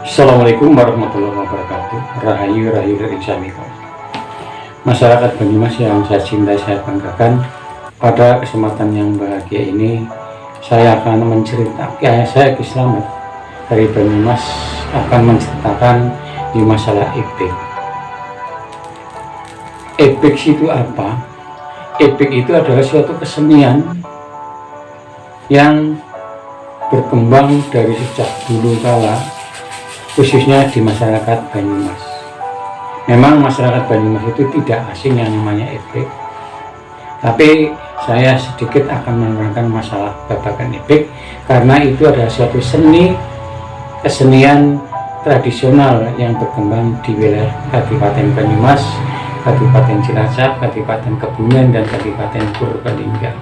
Assalamualaikum warahmatullahi wabarakatuh. Rahayu Rahayu dari Jamiko. Masyarakat Banyumas yang saya cintai, saya banggakan, pada kesempatan yang bahagia ini saya akan menceritakan, saya Ki Slamet dari Banyumas akan menceritakan di masalah epik. Epik itu apa? Epik itu adalah suatu kesenian yang berkembang dari sejak dulu kala, khususnya di masyarakat Banyumas. Memang masyarakat Banyumas itu tidak asing yang namanya epik, tapi saya sedikit akan menerangkan masalah babagan epik karena itu adalah suatu kesenian tradisional yang berkembang di wilayah Kabupaten Banyumas, Kabupaten Cilacap, Kabupaten Kebumen, dan Kabupaten Purbalingga.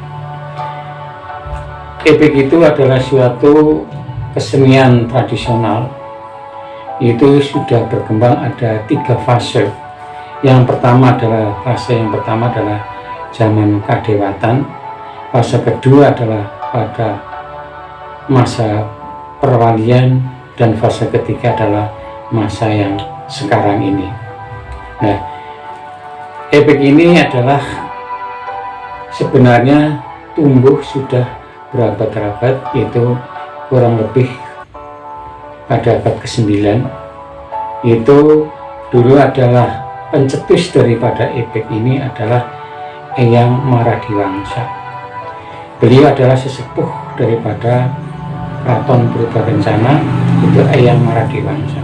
Epik itu adalah suatu kesenian tradisional, itu sudah berkembang ada 3 fase. Yang pertama adalah zaman kadewatan, fase kedua adalah pada masa perwalian, dan fase ketiga adalah masa yang sekarang ini. Nah, epik ini adalah sebenarnya tumbuh sudah berabad-abad, yaitu kurang lebih pada abad ke-9. Itu dulu adalah pencetus daripada epik ini adalah Eyang Maradiwangsa. Beliau adalah sesepuh daripada Keraton Purbarencana, itu Eyang Maradiwangsa.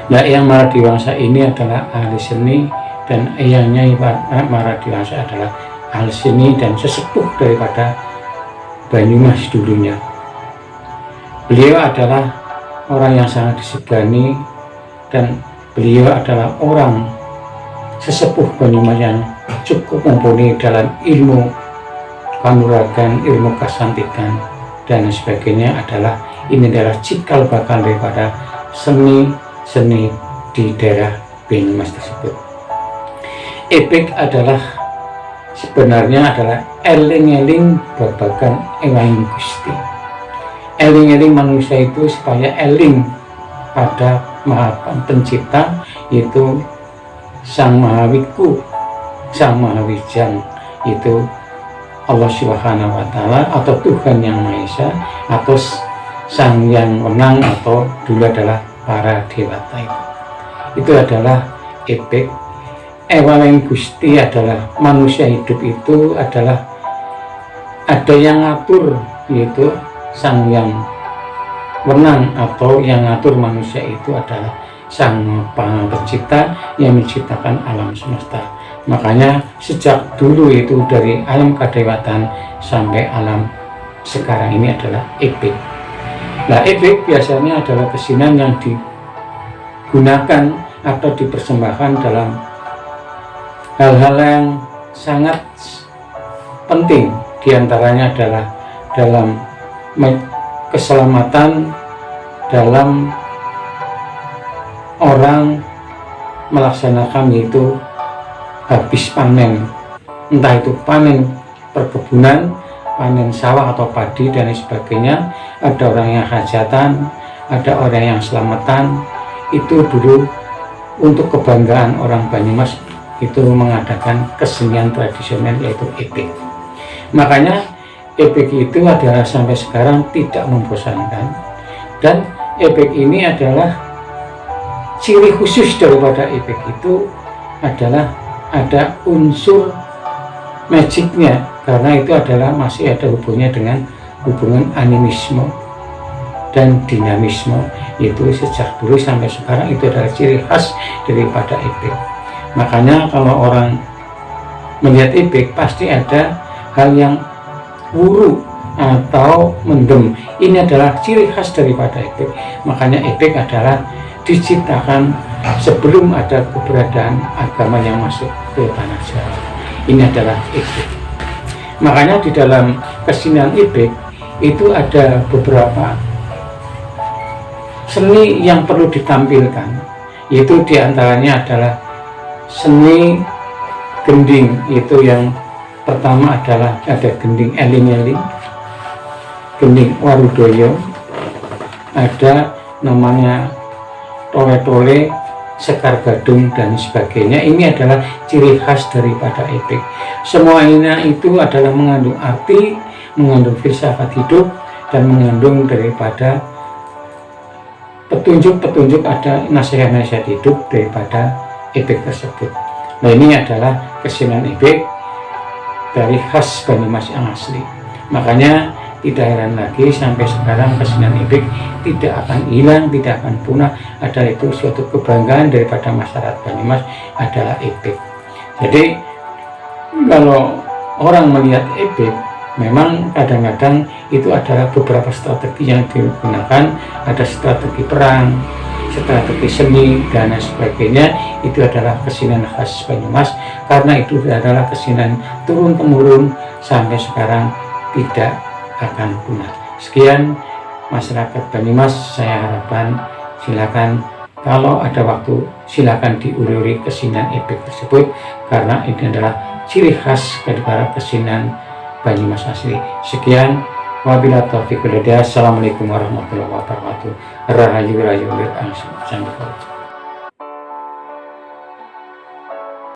Nah, Eyang Maradiwangsa ini adalah ahli seni, dan Eyangnya Maradiwangsa adalah ahli seni dan sesepuh daripada Banyumas dulunya. Beliau adalah orang yang sangat disegani, dan beliau adalah orang sesepuh Banyumas yang cukup mumpuni dalam ilmu kanuragan, ilmu kesantikan, dan sebagainya. Ini adalah cikal bakal daripada seni di daerah Banyumas tersebut. Epik sebenarnya adalah eling-eling babagan Ewahing Gusti. Eling-eling manusia itu supaya eling pada Maha Pencipta, yaitu Sang Mahawiku, Sang Mahawijang, itu Allah Subhanahu wa Ta'ala, atau Tuhan Yang Maha Esa, atau Sang Yang Wenang, atau dulu adalah para dewata. Itu adalah epik. Ewahing Gusti adalah manusia hidup, itu adalah ada yang ngatur, yaitu Sang Yang Wenang, atau yang ngatur manusia itu adalah Sang Pencipta yang menciptakan alam semesta. Makanya sejak dulu itu dari alam kadewatan sampai alam sekarang ini adalah epik. Nah, epik biasanya adalah kesenian yang digunakan atau dipersembahkan dalam hal-hal yang sangat penting. Diantaranya adalah dalam keselamatan, dalam orang melaksanakan, yaitu habis panen, entah itu panen perkebunan, panen sawah atau padi dan sebagainya. Ada orang yang hajatan, ada orang yang selamatan. Itu dulu untuk kebanggaan orang Banyumas itu mengadakan kesenian tradisional, yaitu epik. Makanya epik itu adalah sampai sekarang tidak membosankan, dan epik ini adalah ciri khusus daripada epik itu adalah ada unsur magicnya, karena itu adalah masih ada hubungannya dengan hubungan animisme dan dinamisme, yaitu sejak dulu sampai sekarang itu adalah ciri khas daripada epik. Makanya kalau orang melihat epik pasti ada hal yang wuru atau mendem. Ini adalah ciri khas daripada epik. Makanya epik adalah diciptakan sebelum ada keberadaan agama yang masuk ke tanah Jawa. Ini adalah epik. Makanya di dalam kesenian epik itu ada beberapa seni yang perlu ditampilkan, yaitu diantaranya adalah seni gending. Itu yang pertama adalah ada gending eling-eling, gending warudoyo, ada namanya tole-tole, sekar gadung dan sebagainya. Ini adalah ciri khas daripada epik. Semuanya itu adalah mengandung arti, mengandung filsafat hidup, dan mengandung daripada petunjuk-petunjuk, ada nasihat-nasihat hidup daripada epik tersebut. Nah, ini adalah kesenian epik dari khas Banyumas yang asli. Makanya tidak heran lagi sampai sekarang kesenian epik tidak akan hilang, tidak akan punah. Ada itu suatu kebanggaan daripada masyarakat Banyumas adalah epik. Jadi kalau orang melihat epik, memang kadang-kadang itu adalah beberapa strategi yang digunakan. Ada strategi perang, strategi seni, dan sebagainya. Itu adalah kesenian khas Banyumas, karena itu adalah kesenian turun-temurun sampai sekarang tidak akan punah. Sekian masyarakat Banyumas, saya harapkan silakan kalau ada waktu silakan diuluri kesenian epik tersebut, karena ini adalah ciri khas daripada kesenian Banyumas asli. Sekian, wabillahi taufiq wal hidayah. Assalamualaikum warahmatullahi wabarakatuh. Rahayu rahayu.